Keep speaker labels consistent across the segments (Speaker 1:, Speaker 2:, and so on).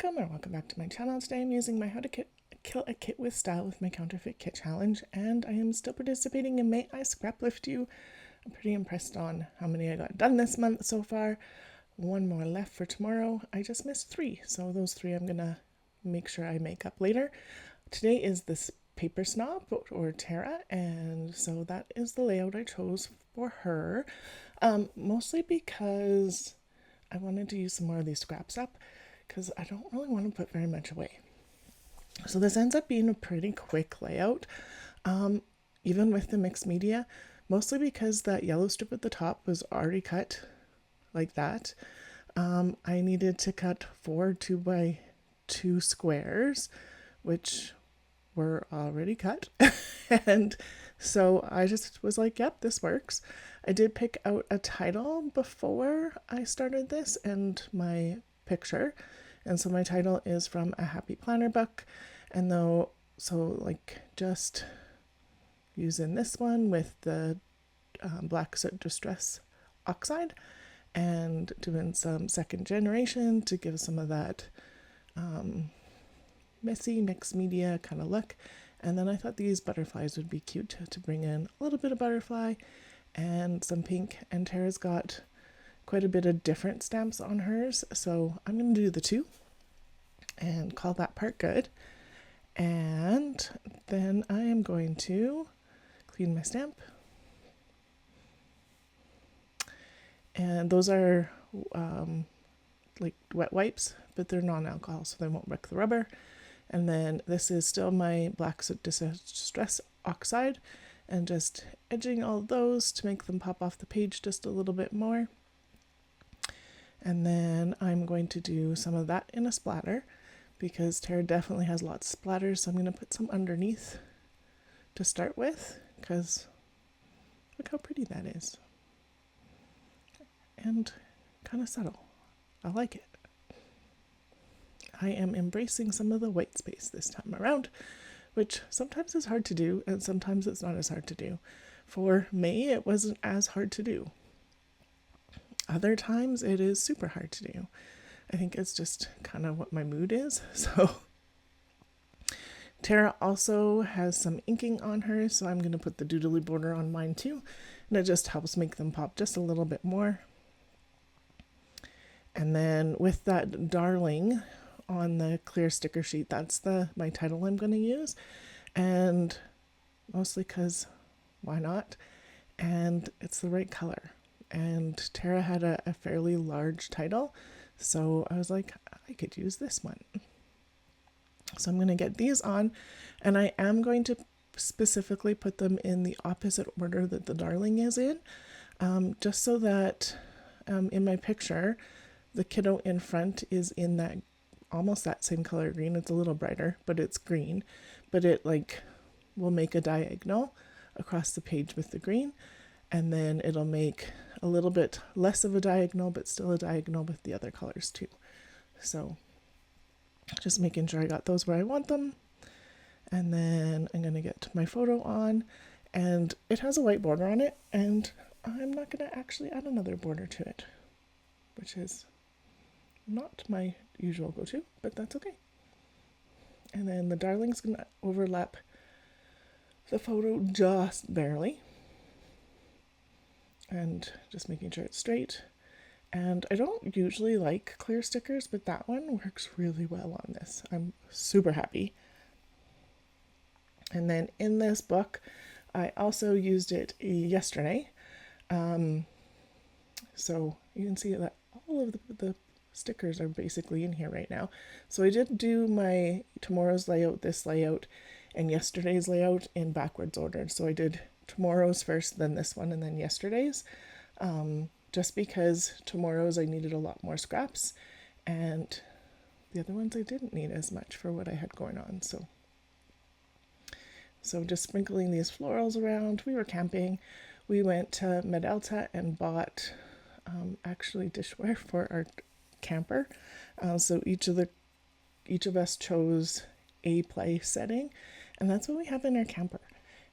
Speaker 1: Welcome back to my channel. Today I'm using my How to Kill a Kit with Style with my Counterfeit Kit Challenge, and I am still participating in May I Scraplift You. I'm pretty impressed on how many I got done this month so far. One more left for tomorrow. I just missed 3, so those 3 I'm gonna make sure I make up later. Today is this paper snob or Tara, and so that is the layout I chose for her, mostly because I wanted to use some more of these scraps up because I don't really want to put very much away. So this ends up being a pretty quick layout, even with the mixed media, mostly because that yellow strip at the top was already cut like that. I needed to cut 4 2x2 squares, which were already cut. And so I just was like, yep, this works. I did pick out a title before I started this and my picture. And so my title is from a Happy Planner book. And just using this one with the Black Soot Distress Oxide and doing some second generation to give some of that messy mixed media kind of look. And then I thought these butterflies would be cute to bring in a little bit of butterfly and some pink. And Tara's got quite a bit of different stamps on hers, so I'm going to do the 2 and call that part good. And then I am going to clean my stamp. And those are like wet wipes, but they're non-alcohol, so they won't wreck the rubber. And then this is still my Black Soot Distress Oxide, and just edging all of those to make them pop off the page just a little bit more. And then I'm going to do some of that in a splatter because Tara definitely has lots of splatters, so I'm going to put some underneath to start with because look how pretty that is. And kind of subtle. I like it. I am embracing some of the white space this time around, which sometimes is hard to do and sometimes it's not as hard to do. For May, it wasn't as hard to do. Other times it is super hard to do. I think it's just kind of what my mood is. So Tara also has some inking on her, so I'm going to put the doodly border on mine too, and it just helps make them pop just a little bit more. And then with that darling on the clear sticker sheet, that's my title I'm going to use, and mostly because why not, and it's the right color. And Tara had a fairly large title, so I was like, I could use this one. So I'm going to get these on, and I am going to specifically put them in the opposite order that the darling is in, just so that in my picture, the kiddo in front is in that almost that same color green. It's a little brighter, but it's green, but it will make a diagonal across the page with the green, and then it'll make a little bit less of a diagonal, but still a diagonal with the other colors too. So just making sure I got those where I want them. And then I'm going to get my photo on, and it has a white border on it, and I'm not going to actually add another border to it, which is not my usual go-to, but that's okay. And then the darling's going to overlap the photo just barely, and just making sure it's straight. And I don't usually like clear stickers, but that one works really well on this. I'm super happy. And then in this book, I also used it yesterday. So you can see that all of the stickers are basically in here right now. So I did do my tomorrow's layout, this layout, and yesterday's layout in backwards order. So I did tomorrow's first, then this one, and then yesterday's. Just because tomorrow's I needed a lot more scraps, and the other ones I didn't need as much for what I had going on. So just sprinkling these florals around. We were camping. We went to Medalta and bought actually dishware for our camper. So each of us chose a play setting, and that's what we have in our camper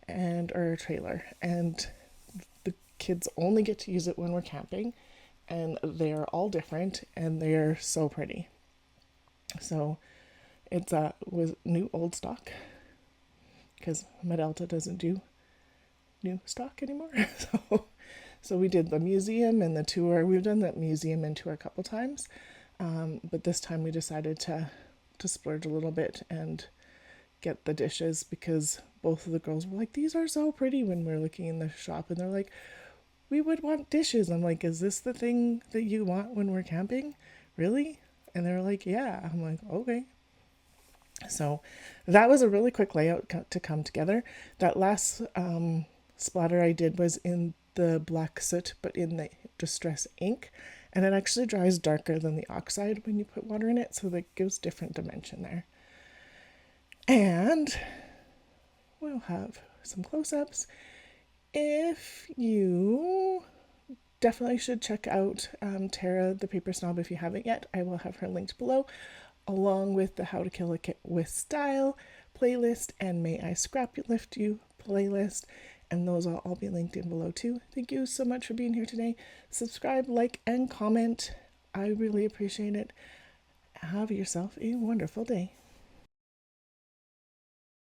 Speaker 1: and our trailer. And the kids only get to use it when we're camping, and they're all different and they're so pretty. So it's was new old stock because Medalta doesn't do new stock anymore. So we did the museum and the tour. We've done that museum and tour a couple times, but this time we decided to splurge a little bit and get the dishes because both of the girls were like, these are so pretty when we're looking in the shop, and they're like, we would want dishes. I'm like, is this the thing that you want when we're camping? Really? And they're like, yeah. I'm like, okay. So that was a really quick layout to come together. That last splatter I did was in the black soot, but in the distress ink. And it actually dries darker than the oxide when you put water in it, so that gives different dimension there. And we'll have some close-ups. If you definitely should check out Tara the Paper Snob if you haven't yet. I will have her linked below, along with the How to Kill a Kit with Style playlist and May I Scraplift You playlist. And those will all be linked in below too. Thank you so much for being here today. Subscribe, like, and comment. I really appreciate it. Have yourself a wonderful day.